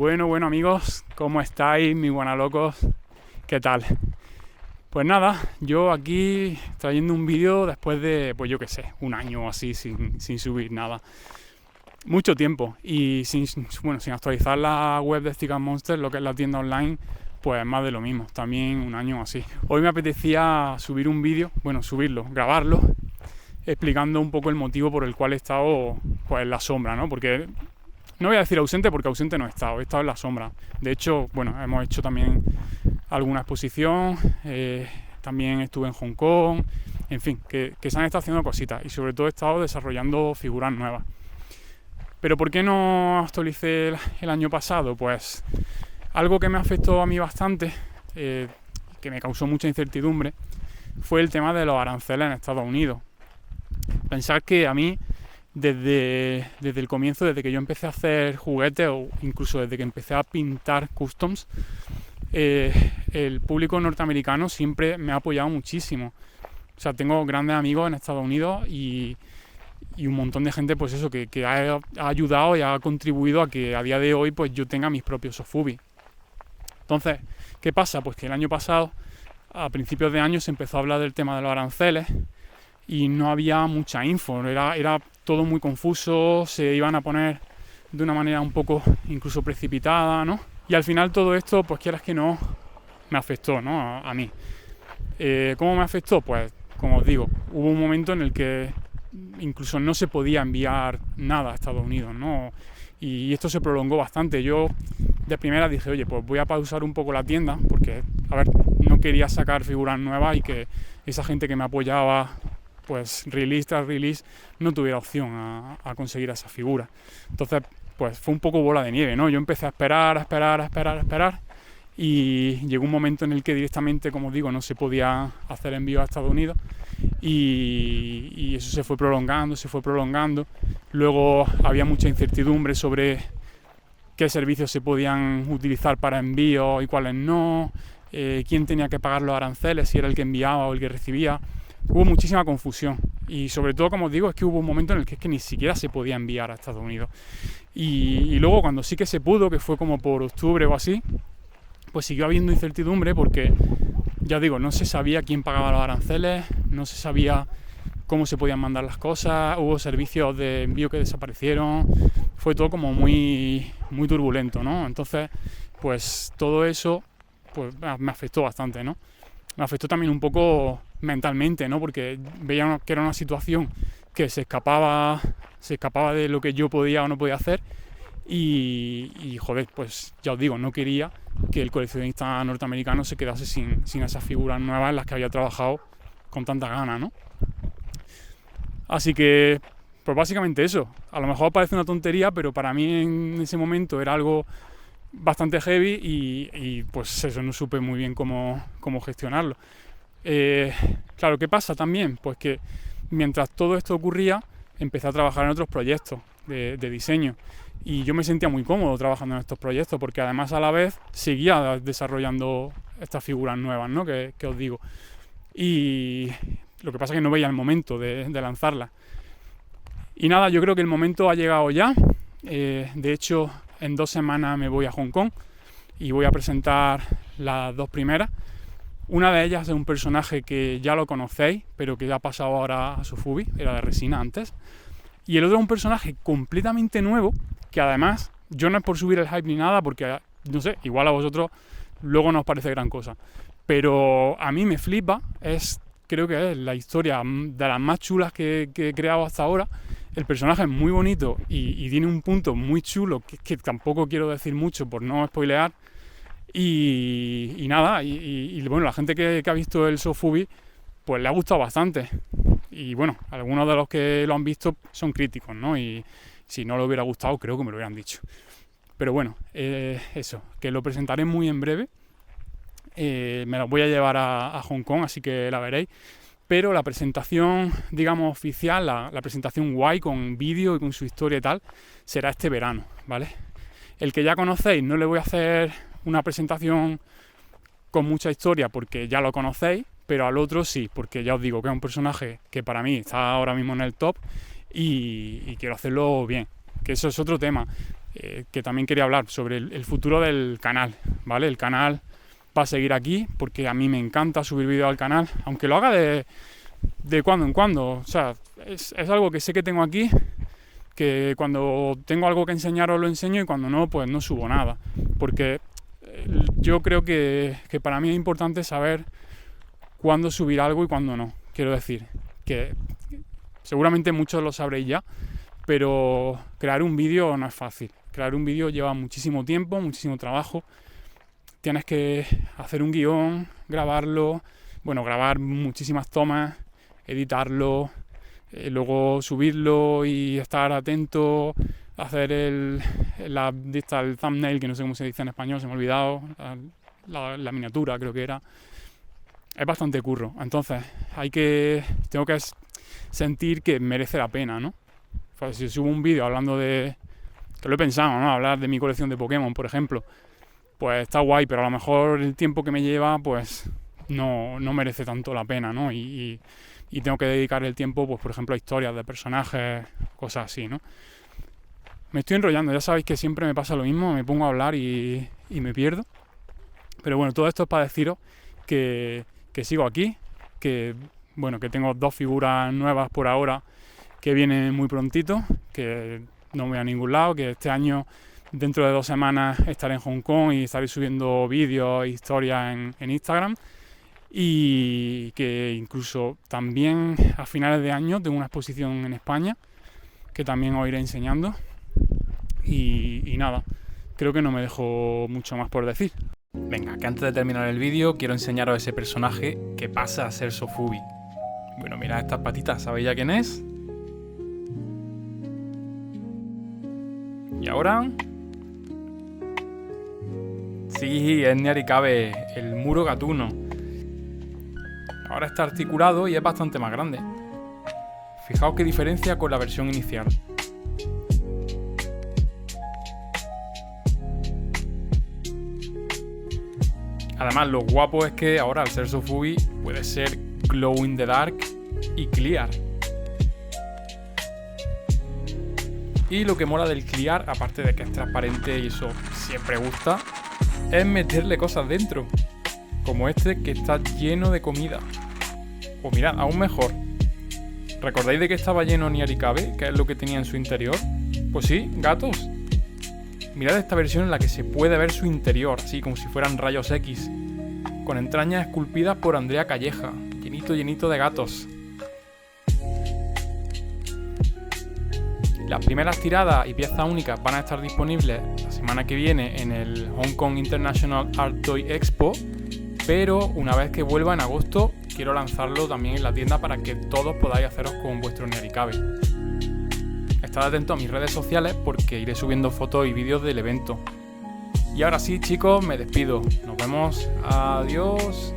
Bueno amigos, ¿cómo estáis, mis guanalocos? ¿Qué tal? Pues nada, yo aquí trayendo un vídeo después de, pues yo qué sé, un año o así sin subir nada. Mucho tiempo y sin actualizar la web de Stick and Monsters, lo que es la tienda online, pues más de lo mismo, también un año así. Hoy me apetecía subir un vídeo, grabarlo, explicando un poco el motivo por el cual he estado pues en la sombra, ¿no? Porque no voy a decir ausente porque ausente no he estado en la sombra. De hecho, hemos hecho también alguna exposición, también estuve en Hong Kong, en fin, que se han estado haciendo cositas y sobre todo he estado desarrollando figuras nuevas. Pero ¿por qué no actualicé el año pasado? Pues algo que me afectó a mí bastante, que me causó mucha incertidumbre, fue el tema de los aranceles en Estados Unidos. Pensar que a mí desde el comienzo, desde que yo empecé a hacer juguetes o incluso desde que empecé a pintar customs, el público norteamericano siempre me ha apoyado muchísimo. O sea, tengo grandes amigos en Estados Unidos y un montón de gente, pues eso, que ha ayudado y ha contribuido a que a día de hoy pues yo tenga mis propios sofubi. Entonces, ¿qué pasa? Pues que el año pasado, a principios de año, se empezó a hablar del tema de los aranceles y no había mucha info, era todo muy confuso, se iban a poner de una manera un poco incluso precipitada, ¿no? Y al final todo esto, pues quieras que no, me afectó, ¿no? A mí. ¿Cómo me afectó? Pues, como os digo, hubo un momento en el que incluso no se podía enviar nada a Estados Unidos, ¿no? Y esto se prolongó bastante. Yo de primera dije, oye, pues voy a pausar un poco la tienda, porque, a ver, no quería sacar figuras nuevas y que esa gente que me apoyaba, pues release tras release, no tuviera opción a conseguir esa figura. Entonces, pues fue un poco bola de nieve, ¿no? Yo empecé a esperar y llegó un momento en el que directamente, como os digo, no se podía hacer envío a Estados Unidos y eso se fue prolongando. Luego había mucha incertidumbre sobre qué servicios se podían utilizar para envío y cuáles no, quién tenía que pagar los aranceles, si era el que enviaba o el que recibía. Hubo muchísima confusión y sobre todo, como os digo, es que hubo un momento en el que es que ni siquiera se podía enviar a Estados Unidos y luego cuando sí que se pudo, que fue como por octubre o así, pues siguió habiendo incertidumbre porque, ya os digo, no se sabía quién pagaba los aranceles, no se sabía cómo se podían mandar las cosas, hubo servicios de envío que desaparecieron, fue todo como muy turbulento, ¿no? Entonces, pues todo eso pues me afectó bastante, ¿no? Me afectó también un poco mentalmente, ¿no? Porque veía que era una situación que se escapaba de lo que yo podía o no podía hacer y joder, pues ya os digo, no quería que el coleccionista norteamericano se quedase sin esas figuras nuevas en las que había trabajado con tanta gana, ¿no? Así que, pues básicamente eso. A lo mejor parece una tontería, pero para mí en ese momento era algo bastante heavy y pues eso, no supe muy bien cómo gestionarlo. Claro, ¿qué pasa también? Pues que mientras todo esto ocurría, empecé a trabajar en otros proyectos de diseño y yo me sentía muy cómodo trabajando en estos proyectos porque además a la vez seguía desarrollando estas figuras nuevas, ¿no? que os digo. Y lo que pasa es que no veía el momento de lanzarlas. Y nada, yo creo que el momento ha llegado ya. De hecho, en 2 semanas me voy a Hong Kong y voy a presentar las 2 primeras. Una de ellas es un personaje que ya lo conocéis, pero que ya ha pasado ahora a sofubi, era de resina antes. Y el otro es un personaje completamente nuevo, que además, yo no es por subir el hype ni nada, porque, no sé, igual a vosotros luego no os parece gran cosa. Pero a mí me flipa, creo que es la historia de las más chulas que he creado hasta ahora. El personaje es muy bonito y tiene un punto muy chulo que tampoco quiero decir mucho por no spoilear. Y nada, bueno, la gente que ha visto el sofubi pues le ha gustado bastante. Y bueno, algunos de los que lo han visto son críticos, ¿no? Y si no le hubiera gustado, creo que me lo hubieran dicho. Pero bueno, eso, que lo presentaré muy en breve. Me lo voy a llevar a Hong Kong, así que la veréis. Pero la presentación, digamos, oficial, la presentación guay con vídeo y con su historia y tal, será este verano, ¿vale? El que ya conocéis, no le voy a hacer una presentación con mucha historia porque ya lo conocéis, pero al otro sí, porque ya os digo que es un personaje que para mí está ahora mismo en el top y quiero hacerlo bien, que eso es otro tema. que también quería hablar sobre el futuro del canal, ¿vale? El canal va a seguir aquí porque a mí me encanta subir vídeos al canal, aunque lo haga de cuando en cuando. O sea, es algo que sé que tengo aquí, que cuando tengo algo que enseñaros lo enseño y cuando no, pues no subo nada. Porque yo creo que para mí es importante saber cuándo subir algo y cuándo no. Quiero decir, que seguramente muchos lo sabréis ya, pero crear un vídeo no es fácil. Crear un vídeo lleva muchísimo tiempo, muchísimo trabajo. Tienes que hacer un guión, grabarlo, grabar muchísimas tomas, editarlo, luego subirlo y estar atento, hacer el thumbnail, que no sé cómo se dice en español, se me ha olvidado, la miniatura creo que era. Es bastante curro, entonces tengo que sentir que merece la pena, ¿no? Pues si subo un vídeo hablando que lo he pensado, ¿no? Hablar de mi colección de Pokémon, por ejemplo, pues está guay, pero a lo mejor el tiempo que me lleva, pues no merece tanto la pena, ¿no? Y tengo que dedicar el tiempo, pues por ejemplo, a historias de personajes, cosas así, ¿no? Me estoy enrollando, ya sabéis que siempre me pasa lo mismo, me pongo a hablar y me pierdo. Pero bueno, todo esto es para deciros que sigo aquí, que tengo 2 figuras nuevas por ahora que vienen muy prontito, que no voy a ningún lado, que este año, dentro de 2 semanas, estaré en Hong Kong y estaré subiendo vídeos e historias en Instagram. Y que incluso también a finales de año tengo una exposición en España que también os iré enseñando. Y nada, creo que no me dejo mucho más por decir. Venga, que antes de terminar el vídeo quiero enseñaros ese personaje que pasa a ser Sofubi. Bueno, mirad estas patitas, ¿sabéis ya quién es? Y ahora... sí, es Nyarikabe, el Muro Gatuno. Ahora está articulado y es bastante más grande. Fijaos qué diferencia con la versión inicial. Además, lo guapo es que ahora, al ser Sofubi, puede ser glow in the dark y clear. Y lo que mola del clear, aparte de que es transparente y eso siempre gusta, es meterle cosas dentro. Como este, que está lleno de comida. O mirad, aún mejor. ¿Recordáis de que estaba lleno Nyarikabe? ¿Qué es lo que tenía en su interior? Pues sí, gatos. Mirad esta versión en la que se puede ver su interior, así como si fueran rayos X, con entrañas esculpidas por Andrea Calleja, llenito de gatos. Las primeras tiradas y piezas únicas van a estar disponibles la semana que viene en el Hong Kong International Art Toy Expo, pero una vez que vuelva en agosto quiero lanzarlo también en la tienda para que todos podáis haceros con vuestro Nyarikabe. Estad atentos a mis redes sociales porque iré subiendo fotos y vídeos del evento. Y ahora sí, chicos, me despido. Nos vemos. Adiós.